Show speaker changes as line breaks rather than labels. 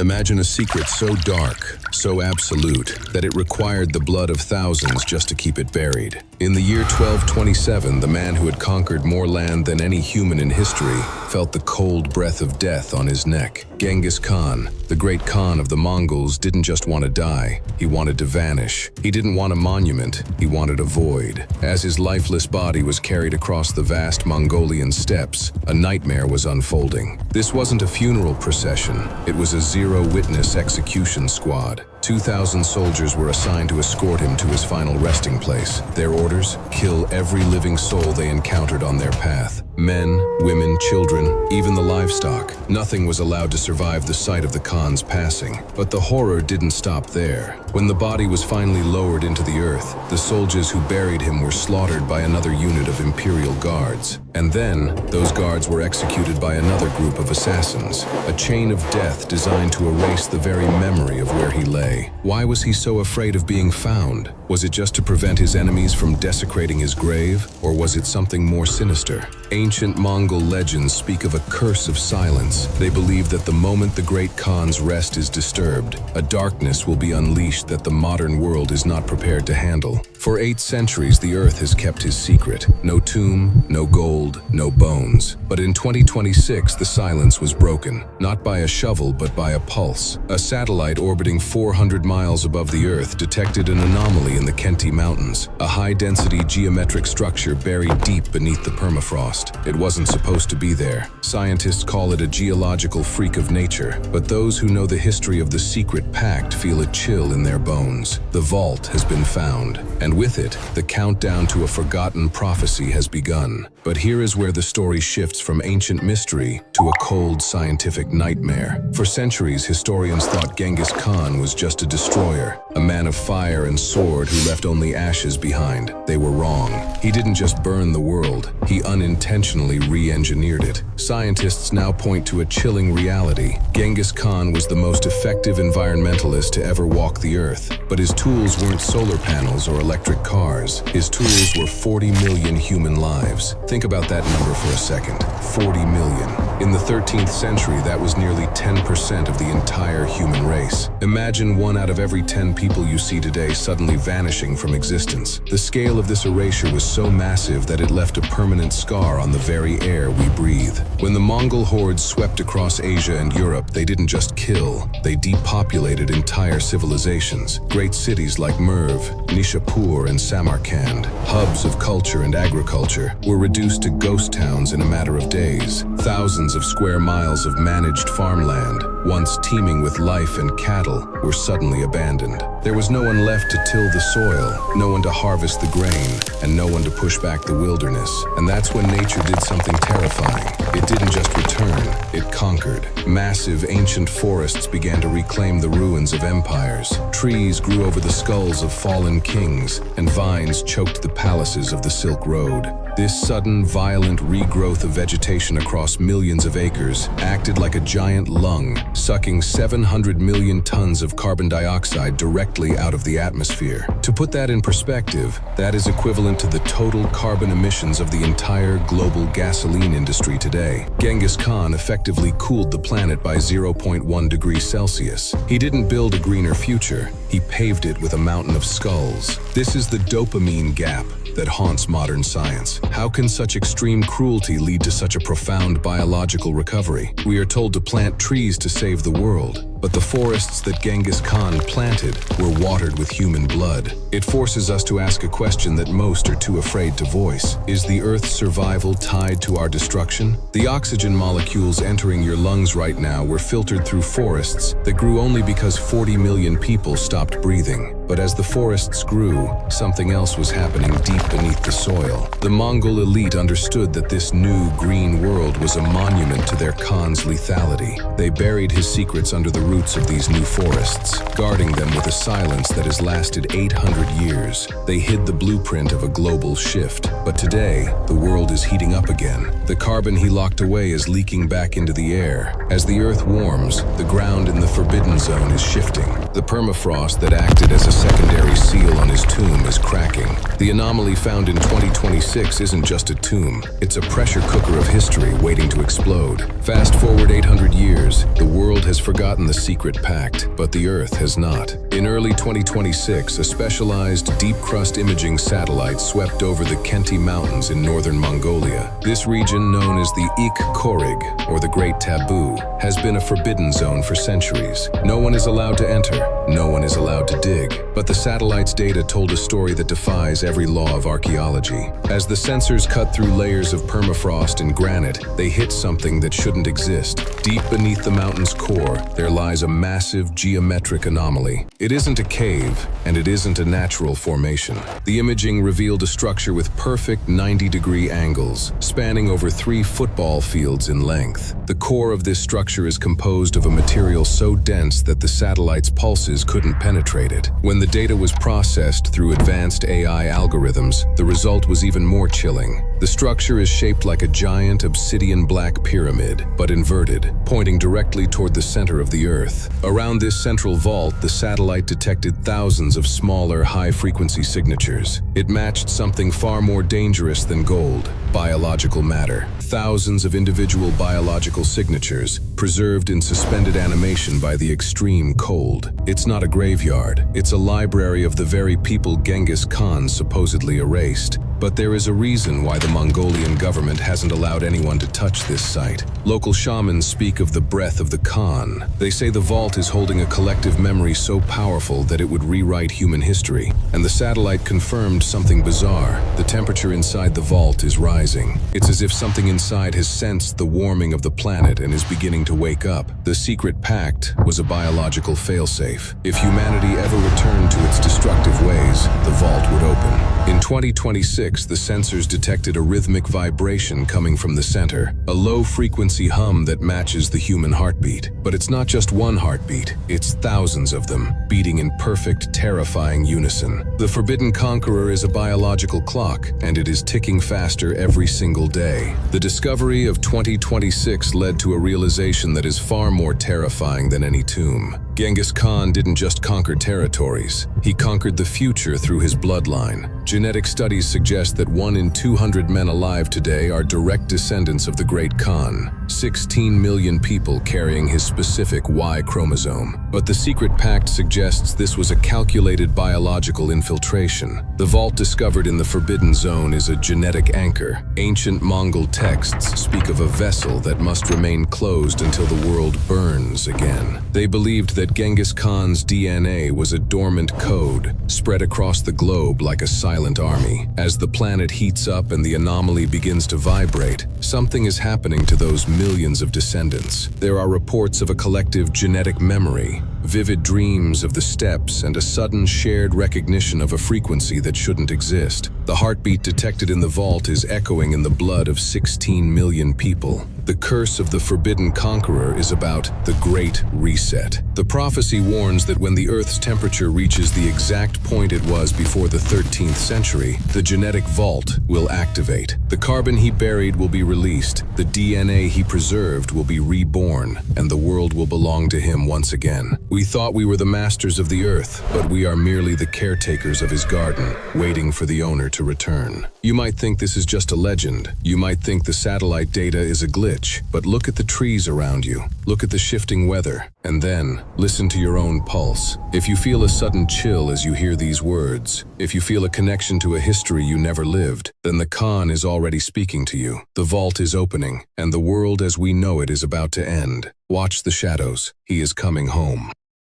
Imagine a secret so dark, so absolute, that it required the blood of thousands just to keep it buried. In the year 1227, the man who had conquered more land than any human in history felt the cold breath of death on his neck. Genghis Khan, the great Khan of the Mongols, didn't just want to die, he wanted to vanish. He didn't want a monument, he wanted a void. As his lifeless body was carried across the vast Mongolian steppes, a nightmare was unfolding. This wasn't a funeral procession, it was a zero-witness execution squad. 2,000 soldiers were assigned to escort him to his final resting place. Their orders: kill every living soul they encountered on their path. Men, women, children, even the livestock. Nothing was allowed to survive the sight of the Khan's passing. But the horror didn't stop there. When the body was finally lowered into the earth, the soldiers who buried him were slaughtered by another unit of Imperial guards. And then, those guards were executed by another group of assassins. A chain of death designed to erase the very memory of where he lay. Why was he so afraid of being found? Was it just to prevent his enemies from desecrating his grave? Or was it something more sinister? Ancient Mongol legends speak of a curse of silence. They believe that the moment the great Khan's rest is disturbed, a darkness will be unleashed that the modern world is not prepared to handle. For 8 centuries, the earth has kept his secret. No tomb, no gold, no bones. But in 2026, the silence was broken. Not by a shovel, but by a pulse. A satellite orbiting 400 miles above the earth detected an anomaly in the Khenti Mountains, a high-density geometric structure buried deep beneath the permafrost. It wasn't supposed to be there. Scientists call it a geological freak of nature, but those who know the history of the Secret Pact feel a chill in their bones. The vault has been found, and with it, the countdown to a forgotten prophecy has begun. But here is where the story shifts from ancient mystery to a cold scientific nightmare. For centuries, historians thought Genghis Khan was just a destroyer, a man of fire and sword who left only ashes behind. They were wrong. He didn't just burn the world, he unintentionally re-engineered it. Scientists now point to a chilling reality. Genghis Khan was the most effective environmentalist to ever walk the earth, but his tools weren't solar panels or electric cars. His tools were 40 million human lives. Think about that number for a second. 40 million. In the 13th century, that was nearly 10% of the entire human race. Imagine 1 out of every 10 people you see today suddenly vanishing from existence. The scale of this erasure was so massive that it left a permanent scar on the very air we breathe. When the Mongol hordes swept across Asia and Europe, they didn't just kill, they depopulated entire civilizations. Great cities like Merv, Nishapur, and Samarkand, hubs of culture and agriculture, were reduced to ghost towns in a matter of days. Thousands of square miles of managed farmland, once teeming with life and cattle, were suddenly abandoned. There was no one left to till the soil, no one to harvest the grain, and no one to push back the wilderness. And that's when nature did something terrifying. It didn't just return, it conquered. Massive ancient forests began to reclaim the ruins of empires. Trees grew over the skulls of fallen kings, and vines choked the palaces of the Silk Road. This sudden, violent regrowth of vegetation across millions of acres acted like a giant lung, sucking 700 million tons of carbon dioxide directly out of the atmosphere. To put that in perspective, that is equivalent to the total carbon emissions of the entire global gasoline industry today. Genghis Khan effectively cooled the planet by 0.1 degrees Celsius. He didn't build a greener future, he paved it with a mountain of skulls. This is the dopamine gap that haunts modern science. How can such extreme cruelty lead to such a profound biological recovery? We are told to plant trees to save the world, but the forests that Genghis Khan planted were watered with human blood. It forces us to ask a question that most are too afraid to voice. Is the Earth's survival tied to our destruction? The oxygen molecules entering your lungs right now were filtered through forests that grew only because 40 million people stopped breathing. But as the forests grew, something else was happening deep beneath the soil. The Mongol elite understood that this new green world was a monument to their Khan's lethality. They buried his secrets under the roots of these new forests, guarding them with a silence that has lasted 800 years. They hid the blueprint of a global shift. But today, the world is heating up again. The carbon he locked away is leaking back into the air. As the earth warms, the ground in the forbidden zone is shifting. The permafrost that acted as a secondary seal on his tomb is cracking. The anomaly found in 2026 isn't just a tomb, it's a pressure cooker of history waiting to explode. Fast forward 800 years, the world has forgotten the Secret Pact, but the Earth has not. In early 2026, a specialized deep-crust imaging satellite swept over the Khenti Mountains in northern Mongolia. This region, known as the Khorig, or the Great Taboo, has been a forbidden zone for centuries. No one is allowed to enter, no one is allowed to dig. But the satellite's data told a story that defies every law of archaeology. As the sensors cut through layers of permafrost and granite, they hit something that shouldn't exist. Deep beneath the mountain's core, there lies a massive geometric anomaly. It isn't a cave, and it isn't a natural formation. The imaging revealed a structure with perfect 90-degree angles, spanning over 3 football fields in length. The core of this structure is composed of a material so dense that the satellite's pulses couldn't penetrate it. When the data was processed through advanced AI algorithms, the result was even more chilling. The structure is shaped like a giant obsidian black pyramid, but inverted, pointing directly toward the center of the Earth. Around this central vault, the satellite detected thousands of smaller, high-frequency signatures. It matched something far more dangerous than gold: biological matter. Thousands of individual biological signatures, preserved in suspended animation by the extreme cold. It's not a graveyard, it's a library of the very people Genghis Khan supposedly erased. But there is a reason why the Mongolian government hasn't allowed anyone to touch this site. Local shamans speak of the breath of the Khan. They say the vault is holding a collective memory so powerful that it would rewrite human history. And the satellite confirmed something bizarre. The temperature inside the vault is rising. It's as if something inside has sensed the warming of the planet and is beginning to wake up. The Secret Pact was a biological failsafe. If humanity ever returned to its destructive ways, the vault would open. In 2026, the sensors detected a rhythmic vibration coming from the center, a low-frequency hum that matches the human heartbeat. But it's not just one heartbeat, it's thousands of them, beating in perfect, terrifying unison. The Forbidden Conqueror is a biological clock, and it is ticking faster every single day. The discovery of 2026 led to a realization that is far more terrifying than any tomb. Genghis Khan didn't just conquer territories, he conquered the future through his bloodline. Genetic studies suggest that 1 in 200 men alive today are direct descendants of the Great Khan, 16 million people carrying his specific Y chromosome. But the Secret Pact suggests this was a calculated biological infiltration. The vault discovered in the Forbidden Zone is a genetic anchor. Ancient Mongol texts speak of a vessel that must remain closed until the world burns again. They believed that Genghis Khan's DNA was a dormant code, spread across the globe like a silent army. As the planet heats up and the anomaly begins to vibrate, something is happening to those millions of descendants. There are reports of a collective genetic memory, vivid dreams of the steppes, and a sudden shared recognition of a frequency that shouldn't exist. The heartbeat detected in the vault is echoing in the blood of 16 million people. The curse of the Forbidden Conqueror is about the Great Reset. The prophecy warns that when the Earth's temperature reaches the exact point it was before the 13th century, the genetic vault will activate. The carbon he buried will be released, the DNA he preserved will be reborn, and the world will belong to him once again. We thought we were the masters of the Earth, but we are merely the caretakers of his garden, waiting for the owner to return. You might think this is just a legend. You might think the satellite data is a glitch, but look at the trees around you. Look at the shifting weather, and then listen to your own pulse. If you feel a sudden chill as you hear these words, if you feel a connection to a history you never lived, then the Khan is already speaking to you. The vault is opening, and the world as we know it is about to end. Watch the shadows. He is coming home.